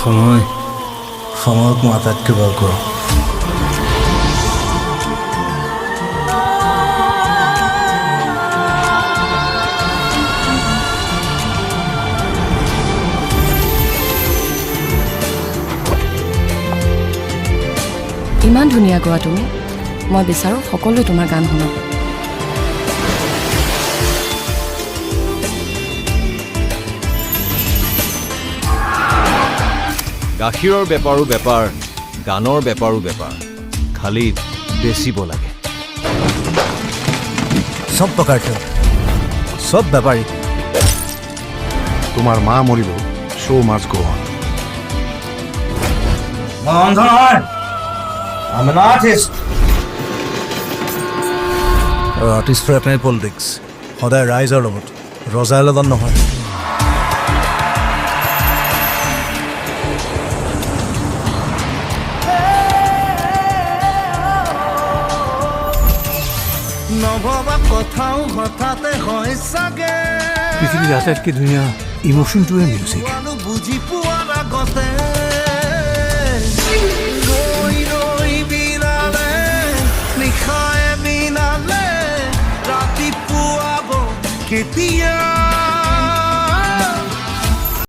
সময়ক মই আটাইতকৈ ভাল কৰোঁ। ইমান ধুনীয়া গোৱা তুমি। মই বিচাৰোঁ সকলোৱে তোমাৰ গান শুনক। গাখীৰৰ বেপাৰো বেপাৰ, গানৰ বেপাৰো বেপাৰ, খালি বেচিব লাগে। সব প্ৰকাৰ সব বেপাৰী। তোমাৰ মা মৰিব, show' must go on. I'm an artist. আৰু আৰ্টিষ্টৰ এটাই পলিটিক্স, সদায় ৰাইজৰ লগত, ৰজাৰ লগত নহয়। নভবা কথাও হঠাতে হয় চাগে, পৃথিৱীৰ আটাইতকৈ ধুনীয়া ইমোশ্যনটোৱে মিউজিক। বুজি পোৱাৰ আগতে ৰৈ ৰৈ বিনালে, নিশায়ে বিনালে, ৰাতিপুৱাব কেতিয়া